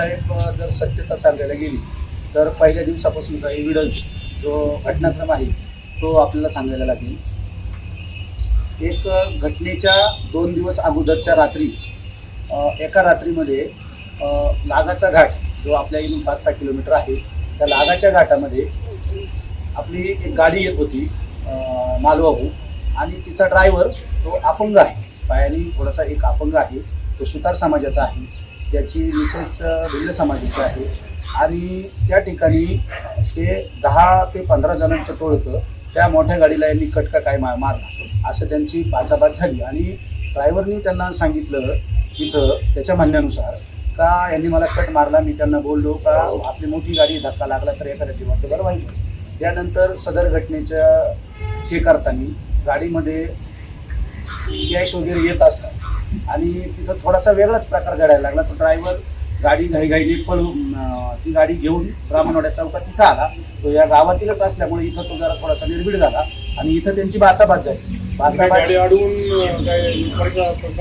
साहेब जर सत्यता सांगायला गेली तर पहिल्या दिवसापासूनचा एव्हिडन्स जो घटनाक्रम आहे तो आपल्याला सांगायला लागेल. एक घटनेच्या 2 दिवस अगोदरच्या रात्री एका रात्रीमध्ये लागाचा घाट जो आपल्या इथून 5-6 किलोमीटर आहे त्या लागाच्या घाटामध्ये आपली एक गाडी येत होती मालवाहू आणि तिचा ड्रायव्हर तो अपंग आहे, पायाने थोडासा एक अपंग आहे, तो सुतार समाजाचा आहे, त्याची मिसेस भिल्ल समाजाची आहे आणि त्या ठिकाणी ते 10 ते 15 जणांचं टोळकं त्या मोठ्या गाडीला यांनी कटका काय मारला असं त्यांची बाचाबाच झाली आणि ड्रायव्हरनी त्यांना सांगितलं इथं त्याच्या म्हणण्यानुसार का यांनी मला कट मारला. मी त्यांना बोललो का आपली मोठी गाडी धक्का लागला तर एखाद्या जीवाचं बरं व्हायचं. त्यानंतर सदर घटनेच्या हे करताना गाडीमध्ये गॅस वगैरे येत असतात आणि तिथं थोडासा वेगळाच प्रकार घडायला लागला. तो ड्रायव्हर गाडी घाईघाईने पळून ती गाडी घेऊन ब्राह्मणवाड्या चौकात इथं आला. तो या गावातीलच असल्यामुळे इथं तो जरा थोडासा निर्भीड झाला आणि इथं त्यांची बाचाबाच झाली.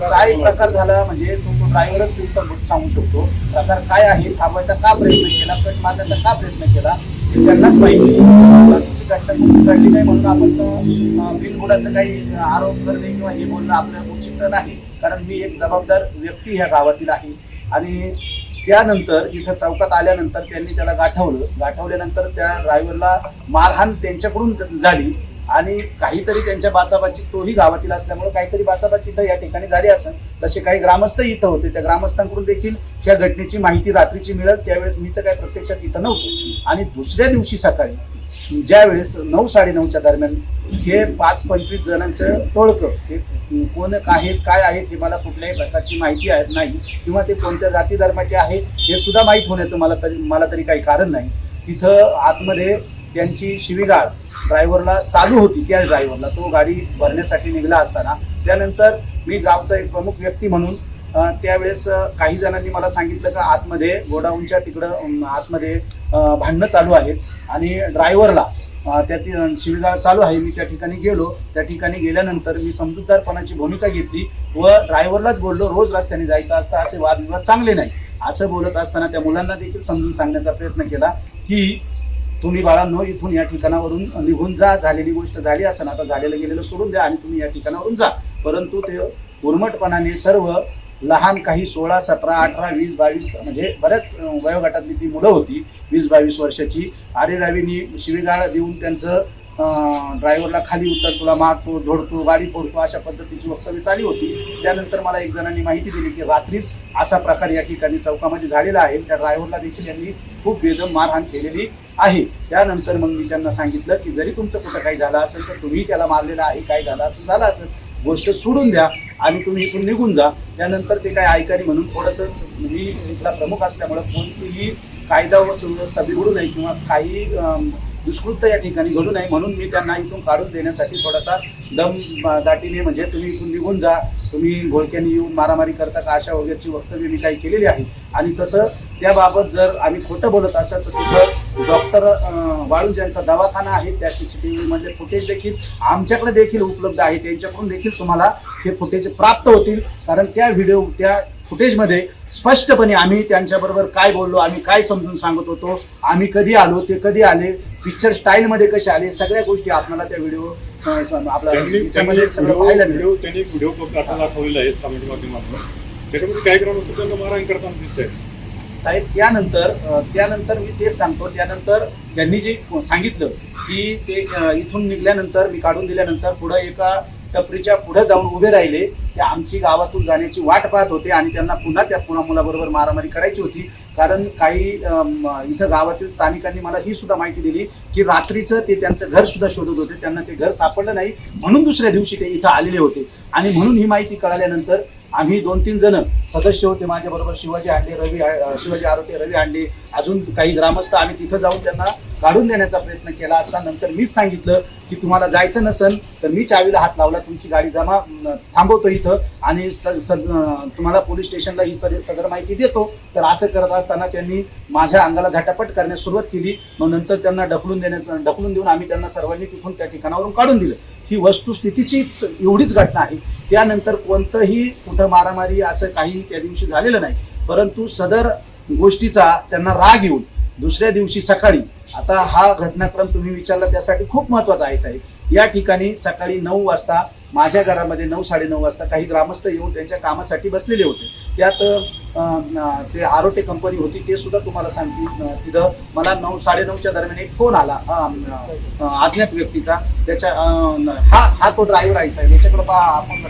काय प्रकार झाला म्हणजे तो ड्रायव्हरच उत्तर सांगू शकतो. प्रकार काय आहे, थांबवायचा का प्रयत्न केला, कट मारण्याचा का प्रयत्न केला हे त्यांनाच माहिती. बाकीची घटना घडली नाही म्हणून आपण बिनबुडाचं काही आरोप करणे किंवा हे बोलणं आपल्याला उचित नाही, कारण मी एक जबाबदार व्यक्ती ह्या गावातील आहे. आणि त्यानंतर इथं चौकात आल्यानंतर त्यांनी त्याला गाठवल्यानंतर त्या ड्रायव्हरला मारहाण त्यांच्याकडून झाली आणि काहीतरी त्यांच्या बाचाबाची, तोही गावातील असल्यामुळे काहीतरी बाचाबाची इथं या ठिकाणी झाली असेल. तसे काही ग्रामस्थ इथं होते, त्या ग्रामस्थांकडून देखील या घटनेची माहिती रात्रीची मिळत. त्यावेळेस मी तर काय प्रत्यक्षात इथं नव्हतो. आणि दुसऱ्या दिवशी सकाळी ज्यावेळेस 9-9:30च्या दरम्यान हे 5-25 जणांचं टोळकं, हे कोण आहेत काय आहेत हे मला कुठल्याही प्रकारची माहिती नाही किंवा ते कोणत्या जाती धर्माचे आहे हे सुद्धा माहीत होण्याचं मला तरी काही कारण नाही. तिथं आतमध्ये त्यांची शिवीगाळ ड्रायव्हरला चालू होती. त्या ड्रायव्हरला तो गाडी भरण्यासाठी निघाला असताना त्यानंतर मी गावचा एक प्रमुख व्यक्ती म्हणून त्यावेळेस काही जणांनी मला सांगितलं का आतमध्ये गोडाऊनच्या तिकडं आतमध्ये भांडणं चालू आहेत आणि ड्रायव्हरला त्यातील शिवीगाळ चालू आहे. मी त्या ठिकाणी गेलो. त्या ठिकाणी गेल्यानंतर मी समजूतदारपणाची भूमिका घेतली व ड्रायव्हरलाच बोललो रोज रस्त्याने जायचं असतं, असे वादविवाद चांगले नाही असं बोलत असताना त्या मुलांना देखील समजून सांगण्याचा प्रयत्न केला की तुम्ही बाळांनो इथून या ठिकाणावरून निघून जा, झालेली गोष्ट झाली असेल, आता झालेलं गेलेलं सोडून द्या आणि तुम्ही या ठिकाणावरून जा. परंतु ते उर्मटपणाने सर्व लहान काही 16, 17, 18, 20, 22 म्हणजे बऱ्याच वयोगटातली ती मुलं होती 20-22 वर्षाची, आरेरावीनी शिवीगाळ देऊन त्यांचं ड्रायव्हरला खाली उतर, तुला मारतो, झोडतो, गाडी फोडतो अशा पद्धतीची वक्तव्य चालू होती. त्यानंतर मला एक जणांनी माहिती दिली की रात्रीच असा प्रकार या ठिकाणी चौकामध्ये झालेला आहे. त्या ड्रायव्हरला देखील यांनी खूप बेदम मारहाण केलेली आहे. त्यानंतर मग मी त्यांना सांगितलं की जरी तुमचं कुठं काही झालं असेल तर तुम्ही त्याला मारलेलं आहे, काय झालं असेल गोष्ट सोडून द्या आणि तुम्ही इथून निघून जा. त्यानंतर ते काय ऐकानी म्हणून थोडंसं मी इथला प्रमुख असल्यामुळं कोणतीही कायदा व सुव्यवस्था बिघडू नये किंवा काही दुष्कृत्य या ठिकाणी घडू नये म्हणून मी त्यांना इथून काढून देण्यासाठी थोडासा दाटीने म्हणजे तुम्ही इथून निघून जा, तुम्ही घोळक्याने येऊन मारामारी करता का अशा वगैरेची वक्तव्य मी काही केलेली आहे. आणि तसं त्याबाबत जर आम्ही खोटं बोलत असेल तर तिथं डॉक्टर वाळू ज्यांचा दवाखाना आहे त्या CCTV मधले फुटेज देखील आमच्याकडे देखील उपलब्ध आहे, त्यांच्याकडून देखील तुम्हाला हे फुटेज प्राप्त होतील. कारण त्या फुटेजमध्ये स्पष्टपणे आम्ही त्यांच्याबरोबर काय बोललो, आम्ही काय समजून सांगत होतो, आम्ही कधी आलो, ते कधी आले, पिक्चर स्टाईलमध्ये कसे आले, सगळ्या गोष्टी आपल्याला त्या व्हिडिओ आपला सगळं पाहायला मिळेल. त्यांनी व्हिडिओ दाखवलेला आहे सामाजिक माध्यमातून, त्याच्यामध्ये काय ग्राउंड होतं त्यांना मारहाण करताना दिसतंय साहेब. त्यानंतर मी तेच सांगतो, त्यानंतर त्यांनी जे सांगितलं की ते इथून निघाल्यानंतर मी काढून दिल्यानंतर पुढं एका टपरीच्या पुढे जाऊन उभे राहिले. ते आमची गावातून जाण्याची वाट पाहत होते आणि त्यांना पुन्हा मुलाबरोबर मारामारी करायची होती. कारण काही इथं गावातील स्थानिकांनी मला ही सुद्धा माहिती दिली की रात्रीचं ते त्यांचं घर सुद्धा शोधत होते, त्यांना ते घर सापडलं नाही म्हणून दुसऱ्या दिवशी ते इथं आलेले होते. आणि म्हणून ही माहिती कळाल्यानंतर आम्ही 2-3 जण सदस्य होते माझ्याबरोबर, शिवाजी आरोटे, रवी हांडे, अजून काही ग्रामस्थ, आम्ही तिथं जाऊन त्यांना काढून देण्याचा प्रयत्न केला असता नंतर मीच सांगितलं की तुम्हाला जायचं नसेल तर मी चावीला हात लावला, तुमची गाडी थांबवतो इथं आणि तुम्हाला पोलीस स्टेशनला ही सदर माहिती देतो. तर असं करत असताना त्यांनी माझ्या अंगाला झटापट करण्यास सुरुवात केली. मग नंतर त्यांना ढकलून देऊन आम्ही त्यांना सर्वांनी तिथून त्या ठिकाणावरून काढून दिलं. ही वस्तुस्थितीचीच एवढीच घटना आहे. त्यानंतर कोणतंही कुठं मारामारी असं काही त्या दिवशी झालेलं नाही. परंतु सदर गोष्टीचा त्यांना राग येऊन दुसऱ्या दिवशी सकाळी, आता हा घटनाक्रम तुम्ही विचारला त्यासाठी खूप महत्वाचा आहे साहेब, या ठिकाणी सकाळी 9 वाजता माझ्या घरामध्ये 9-9:30 वाजता काही ग्रामस्थ येऊन त्यांच्या कामासाठी बसलेले होते. त्यात ते आरोटे कंपनी होती, ते सुद्धा तुम्हाला सांगतील. तिथं मला 9-9:30च्या दरम्यान एक फोन आला अज्ञात व्यक्तीचा. त्याच्या हा तो ड्रायव्हर आहे साहेब, याच्याकडे पहा, आपण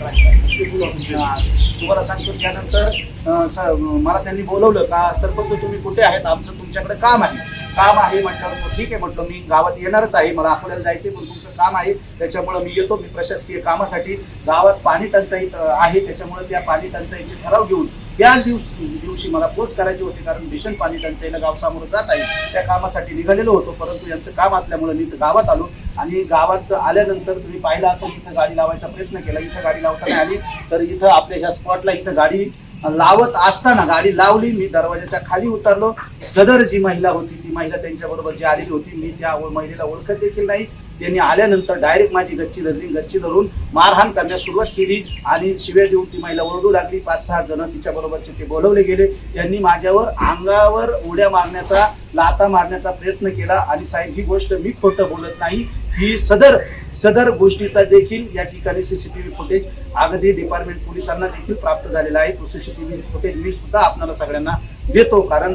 तुम्हाला सांगतो. त्यानंतर मला त्यांनी बोलवलं का सरपंच तुम्ही कुठे आहेत, आमचं तुमच्याकडे काम आहे म्हटल्यावर ठीक आहे म्हटलं, मी गावात येणारच आहे, मला अकोल्याला जायचंय पण तुमचं काम आहे त्याच्यामुळे मी येतो. मी प्रशासकीय कामासाठी, गावात पाणी टंचाई आहे त्याच्यामुळे त्या पाणी टंचाईचे ठराव घेऊन त्याच दिवशी मला पोच करायची होती, कारण भीषण पाणी टंचाईला गाव सामोरं जात आहे. त्या कामासाठी निघालेलो होतो, परंतु यांचं काम असल्यामुळे मी गावात आलो. आणि गावात आल्यानंतर तुम्ही पाहिलं असेल, इथं गाडी लावायचा प्रयत्न केला, इथं गाडी लावता नाही आली, तर इथं आपल्या ह्या स्पॉटला इथं गाडी लावत असताना गाडी लावली. मी दरवाजाच्या खाली उतरलो. सदर जी महिला होती, ती महिला त्यांच्या बरोबर जी आलेली होती, मी त्या महिलेला ओळखत देखील नाही. त्यांनी आल्यानंतर डायरेक्ट माझी गच्ची धरून मारहाण करण्यास सुरुवात केली आणि शिव्या देऊन ती महिला ओरडू लागली. 5-6 जण तिच्या बरोबरचे ते बोलवले गेले. त्यांनी माझ्यावर अंगावर उड्या मारण्याचा, लाथा मारण्याचा प्रयत्न केला. आणि साहेब, ही गोष्ट मी खोटं बोलत नाही, ही सदर गोष्टीचा देखील या ठिकाणी सीसीटीव्ही फुटेज अगदी डिपार्टमेंट पोलिसांना देखील प्राप्त झालेला आहे. तो सीसीटीव्ही फुटेज मी सुद्धा आपल्याला सगळ्यांना देतो, कारण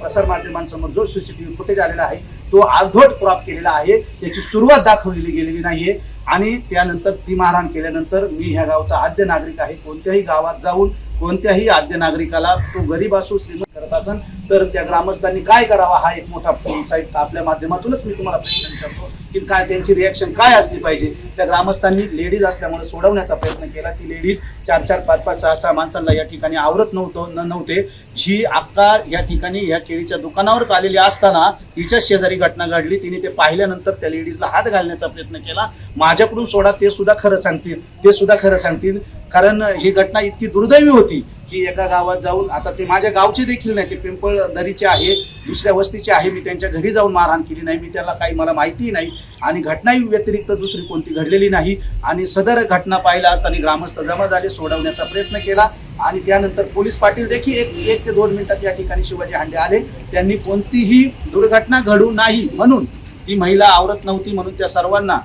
प्रसार माध्यमांसमोर जो सीसीटीव्ही फुटेज आलेला आहे तो अर्धवट क्रॉप केलेला आहे, त्याची सुरुवात दाखवलेली गेलेली नाहीये. आणि त्यानंतर ती मारहाण केल्यानंतर मी ह्या गावचा आद्य नागरिक आहे. कोणत्याही गावात जाऊन कोणत्याही आद्य नागरिकाला, तो गरीब असो श्रीमंत करत असेल तर त्या ग्रामस्थांनी काय करावा, हा एक मोठा साईट आपल्या माध्यमातूनच मी तुम्हाला प्रश्न विचारतो की काय त्यांची रिॲक्शन काय असली पाहिजे. त्या ग्रामस्थांनी लेडीज असल्यामुळे सोडवण्याचा प्रयत्न केला. ती लेडीज 4-4, 5-5, 6-6 माणसांना या ठिकाणी आवरत नव्हते. जी अक्का या ठिकाणी या केळीच्या दुकानावरच आलेली असताना तिच्या शेजारी घटना घडली. तिने ते पाहिल्यानंतर त्या लेडीजला हात घालण्याचा प्रयत्न केला. माझ्याकडून सोडा, ते सुद्धा खरं सांगतील, कारण ही घटना इतकी दुर्दैवी होती की एका गावात जाऊन, आता ते माझ्या गावचे देखील नाही, ते पिंपळ दरीचे आहे, दुसऱ्या वस्तीचे आहे. मी त्यांच्या घरी जाऊन मारहाण केली नाही, मी त्याला काही मला माहिती नाही आणि घटनाही व्यतिरिक्त दुसरी कोणती घडलेली नाही. आणि सदर घटना पाहिला असताना ग्रामस्थ जमा झाले, सोडवण्याचा प्रयत्न केला. आणि त्यानंतर पोलीस पाटील देखील 1 ते 2 मिनिटात या ठिकाणी शिवाजी हांडे आले. त्यांनी कोणतीही दुर्घटना घडू नाही म्हणून, ती महिला आवरत नव्हती म्हणून, त्या सर्वांना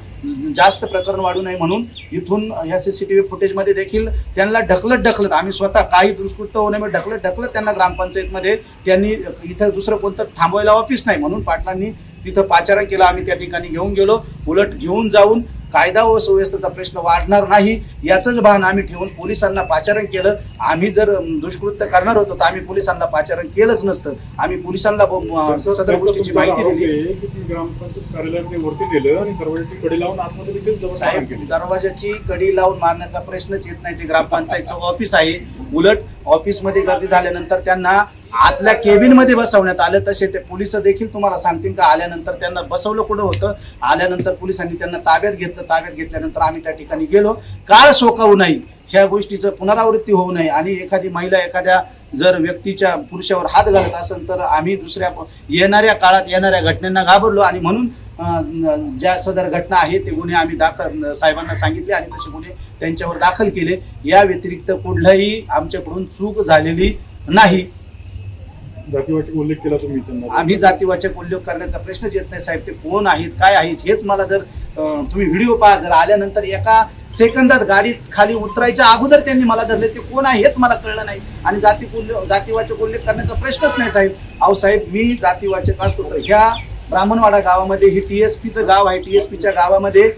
जास्त प्रकरण वाढू नये म्हणून इथून या सीसीटीव्ही फुटेजमध्ये देखील त्यांना ढकलत आम्ही स्वतः काही दुष्कृत्य होण्यामुळे ढकलत त्यांना ग्रामपंचायतमध्ये, त्यांनी इथं दुसरं कोणतं थांबवायला ऑफिस नाही म्हणून पाटलांनी तिथं पाचारण केलं. आम्ही त्या ठिकाणी घेऊन गेलो. उलट घेऊन जाऊन कायदा व सुव्यवस्थेचा प्रश्न वाढणार नाही याचंच भान आम्ही ठेवून पोलिसांना पाचारण केलं. आम्ही जर दुष्कृत्य करणार होतो तर आम्ही पोलिसांना पाचारण केलंच नसतं. आम्ही पोलिसांना सदर गोष्टीची माहिती दिली. ग्रामपंचायत कार्यालयामध्ये वरती नेलं आणि दरवाजाची कडी लावून आतमध्ये साहेब, दरवाजाची कडी लावून मारण्याचा प्रश्नच येत नाही. ते ग्रामपंचायतचं ऑफिस आहे. उलट ऑफिसमध्ये गर्दी झाल्यानंतर त्यांना आतल्या केबिन मध्ये बसवण्यात आलं. तसे ते पोलिस देखील तुम्हाला सांगतील का आल्यानंतर त्यांना बसवलं कुठं होतं. आल्यानंतर पोलिसांनी त्यांना ताब्यात घेतल्यानंतर आम्ही त्या ठिकाणी गेलो. काळ सोकावू नये, ह्या गोष्टीचं पुनरावृत्ती होऊ नये आणि एखादी महिला एखाद्या जर व्यक्तीच्या पुरुषावर हात घालत असेल तर आम्ही दुसऱ्या येणाऱ्या काळात येणाऱ्या घटनांना घाबरलो आणि म्हणून ज्या सदर घटना आहे ते गुन्हे आम्ही साहेबांना सांगितले आणि तसे गुन्हे त्यांच्यावर दाखल केले. या व्यतिरिक्त कुठलाही आमच्याकडून चूक झालेली नाही. जातीवाचक उल्लेख केला तुम्ही, आम्ही जातीवाचक उल्लेख करण्याचा प्रश्नच येत नाही साहेब. ते कोण आहेत, काय आहेत हेच मला, जर तुम्ही व्हिडिओ पहा, जर आल्यानंतर 1 सेकंदात गाडीत खाली उतरायच्या अगोदर त्यांनी मला धरले, ते कोण आहे हेच मला कळलं नाही. आणि जातीवाचक उल्लेख करण्याचा प्रश्नच नाही साहेब. अहो साहेब, मी जातीवाचक असतो तर ह्या ब्राह्मणवाडा गावामध्ये, ही TSPचं गाव आहे, TSPच्या गावामध्ये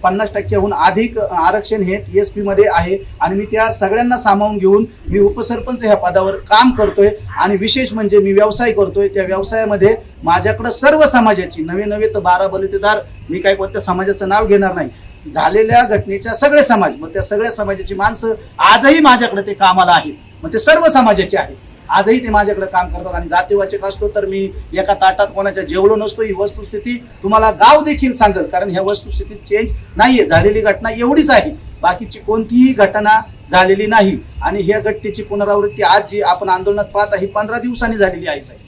50% अधिक आरक्षण हे TSP मध्ये आहे आणि मी त्या सगळ्यांना सामावून घेऊन मी उपसरपंच ह्या पदावर काम करतोय. आणि विशेष म्हणजे मी व्यवसाय करतोय. त्या व्यवसायामध्ये माझ्याकडे सर्व समाजाची, नवे तर 12 बलुतेदार, मी काही कोणत्या समाजाचं नाव घेणार नाही, झालेल्या घटनेच्या सगळे समाज, मग त्या सगळ्या समाजाची माणसं आजही माझ्याकडे ते कामाला आहेत. मग ते सर्व समाजाचे आहेत, आजही ते माझ्याकडे काम करतात. आणि जातीवाचक असतो तर मी एका ताटात कोणाच्या जेवलो नसतो. ही वस्तुस्थिती तुम्हाला गाव देखील सांगेल, कारण ह्या वस्तुस्थितीत चेंज नाहीये. झालेली घटना एवढीच आहे, बाकीची कोणतीही घटना झालेली नाही. आणि ह्या घटनेची पुनरावृत्ती आज जी आपण आंदोलनात पाहता ही 15 दिवसांनी झालेली आहे साहेब.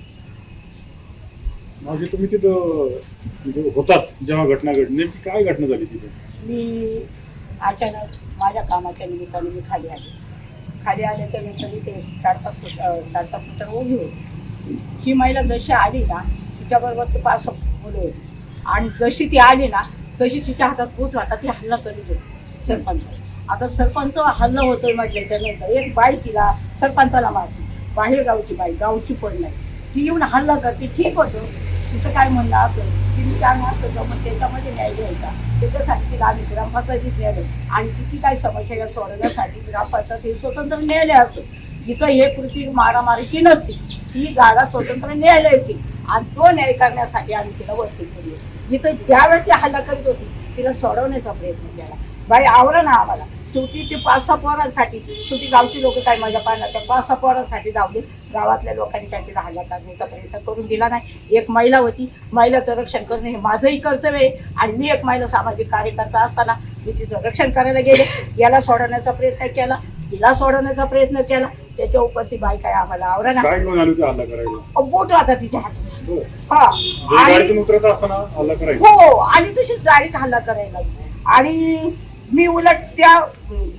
म्हणजे तुम्ही तिथं म्हणजे होतात जेव्हा घटना घडली, नेमकी काय घटना झाली तिथे? मी अचानक माझ्या कामाच्या निमित्ताने मी खाली आले. खाली आल्याच्या नंतर इथे 4-5 मीटर उभी होती. ही महिला जशी आली ना तिच्याबरोबर ते 5 मुलं होती आणि जशी ती आली ना तशी तिच्या हातात बोट होता ती हल्ला करीत होती सरपंच. आता सरपंच हल्ला होतोय म्हटल्याच्या नंतर एक बाई तिला सरपंचाला मारते, बाहेर गावची बाई, गावची पण नाही, ती येऊन हल्ला करते. ठीक होतं, तिचं काय म्हणणं असेल तिने त्यानं असं मग त्याच्यामध्ये न्याय घ्यायचा. त्याच्यासाठी तिला आम्ही ग्रामपंचायतीत नेलं आणि तिची काय समस्या या सोडवण्यासाठी ग्रामपंचायत हे स्वतंत्र न्यायालय असतं. इथं हे कृती मारामारीची नसते, ही जागा स्वतंत्र न्यायालयाची आणि तो न्याय करण्यासाठी आम्ही तिला वरती केली. इथं ज्यावेळेस ती हल्ला करीत होती तिला सोडवण्याचा प्रयत्न केला. बाई आवरा ना आम्हाला. शेवटी ते 5-6 पोरांसाठी, शेवटी गावची लोक काय माझ्या पाहणार, त्या 5-6 पोरांसाठी धावले. गावातल्या लोकांनी काय तिला हल्ला करण्याचा प्रयत्न करून दिला नाही. एक महिला होती, महिलाचं रक्षण करणं हे माझंही कर्तव्य आहे आणि मी एक महिला सामाजिक कार्यकर्ता असताना मी तिचं रक्षण करायला गेले. याला सोडवण्याचा प्रयत्न केला, तिला सोडवण्याचा प्रयत्न केला. त्याच्या उपर ती बाई काय आम्हाला आवरा ना काय घेऊन आली होती हल्ला करायला? बोट होता तिच्या हातात. बरं. हा म्हणजे गाडीतून उतरत असताना हल्ला करायला? हो, आणि तशीच डायरेक्ट हल्ला करायला लागली. आणि मी उलट त्या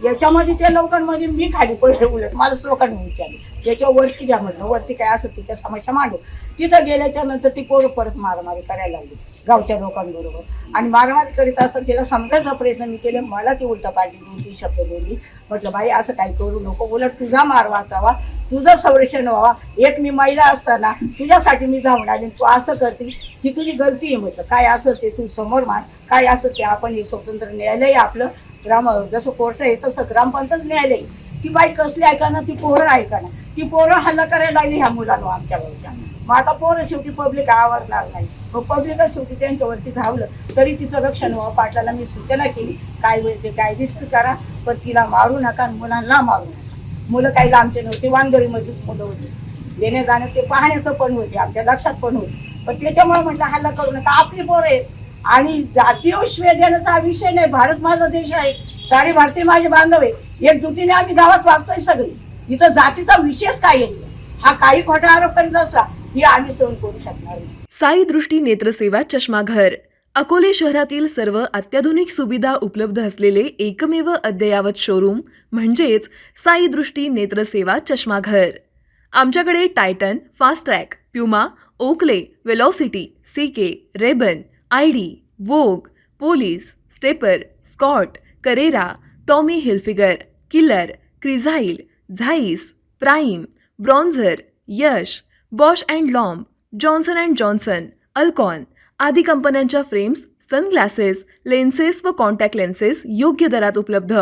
याच्यामध्ये त्या लोकांमध्ये मी खाली पडले. उलट मलाच लोकांनी विचारले याच्यावरती घ्या म्हटलं, वरती काय असं तिच्या समस्या मांडू. तिथं गेल्याच्या नंतर ती पोरं परत मारामारी करायला लागली गावच्या लोकांबरोबर. आणि मारामारी करीत असताना तिला समजायचा प्रयत्न मी केले. मला ती उलटा पाडली, 2-3 शब्द बोलली. म्हटलं बाई असं काही करू नको, उलट तुझा मार वाचावा, तुझं संरक्षण व्हावा. एक मी महिला असताना तुझ्यासाठी मी धावून आली, तू असं करते ही तुझी गलती आहे. म्हटलं काय असं ते तू समोर मान, काय असं ते आपण हे स्वतंत्र न्यायालय आपलं जसं कोर्ट आहे तसं ग्रामपंचायत न्यायालय. ती बाई कसली ऐकाना, ती पोरं ऐकाना, ती पोरं हल्ला करायला लागली ह्या मुलांना आमच्या गावच्या. मग आता पोरं शेवटी पब्लिक आवरणार नाही, मग पब्लिकच शेवटी त्यांच्यावरती धावलं. तरी तिचं रक्षण व्हावं. पाटलाला मी सूचना केली काय वेळ ते काय रिस्क करा, पण तिला मारू नका, मुलांना मारू नका. मुलं काही लांबचे नव्हते, वांगरीमध्येच मुलं होती. येण्या जाण्यात ते पाहण्याचं पण होते, आमच्या लक्षात पण होते. पण त्याच्यामुळे म्हटलं हल्ला करू नका, आपली पोरं आहेत. आणि जातीय श्रेय देण्याचा हा विषय नाही. भारत माझा देश आहे, सारे भारतीय माझे बांधव आहे. एक दुटीने आम्ही गावात वागतोय सगळे. इथं जातीचा विषयच काय आहे? हा काही खोटा आरोप करीत असला ही आम्ही सहन करू शकणार नाही. साई दृष्टी नेत्रसेवा चष्माघर अकोले शहरातील सर्व अत्याधुनिक सुविधा उपलब्ध असलेले एकमेव अद्ययावत शोरूम म्हणजेच साई दृष्टी नेत्रसेवा चष्माघर. आमच्याकडे Titan, Fastrack, Puma, Oakley, Velocity, CK, Ray Ban, ID, Vogue, Police, Stepper, Scott, Carrera, Tommy Hilfiger, Killer, Crizal, Zeiss, Prime, Bronzer, Yash, Bausch and Lomb, Johnson and Johnson, Alcon आदी कंपन्यांच्या फ्रेम्स, सनग्लासेस, लेन्सेस व contact lenses योग्य दरात उपलब्ध.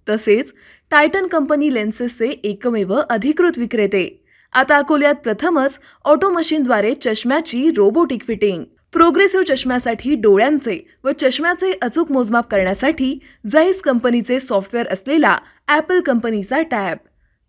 तसेच Titan company लेन्सेसचे एकमेव अधिकृत विक्रेते. आता अकोल्यात प्रथमच ऑटो मशीनद्वारे चष्म्याची रोबोटिक फिटिंग. प्रोग्रेसिव्ह चष्म्यासाठी डोळ्यांचे व चष्म्याचे अचूक मोजमाप करण्यासाठी जाईस कंपनीचे सॉफ्टवेअर असलेला ॲपल कंपनीचा टॅब.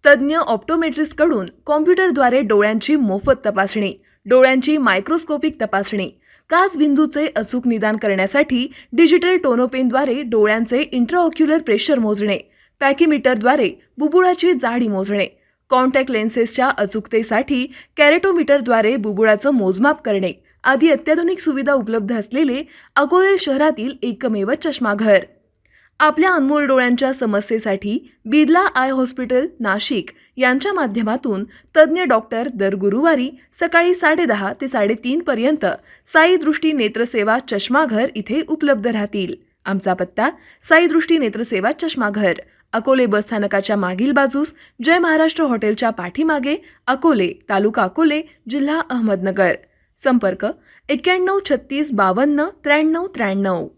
तज्ज्ञ ऑप्टोमेट्रिस्टकडून कॉम्प्युटरद्वारे डोळ्यांची मोफत तपासणी, डोळ्यांची मायक्रोस्कोपिक तपासणी, काच बिंदूचे अचूक निदान करण्यासाठी डिजिटल टोनोपेनद्वारे डोळ्यांचे इंट्राऑक्युलर प्रेशर मोजणे, पॅकीमीटरद्वारे बुबुळाची जाडी मोजणे, कॉन्टॅक्ट लेन्सेसच्या अचूकतेसाठी कॅरेटोमीटरद्वारे बुबुळाचं मोजमाप करणे आदी अत्याधुनिक सुविधा उपलब्ध असलेले अकोले शहरातील एकमेव चष्माघर. आपल्या अनमोल डोळ्यांच्या समस्येसाठी बिर्ला आय हॉस्पिटल नाशिक यांच्या माध्यमातून तज्ज्ञ डॉक्टर दर गुरुवारी सकाळी 10:30 ते 3:30 पर्यंत साई दृष्टी नेत्रसेवा चष्माघर इथे उपलब्ध राहतील. आमचा पत्ता साई दृष्टी नेत्रसेवा चष्माघर, अकोले बसस्थानकाच्या मागील बाजूस, जय महाराष्ट्र हॉटेलच्या पाठीमागे, अकोले, तालुका अकोले, जिल्हा अहमदनगर. संपर्क 91 36 52 93 93.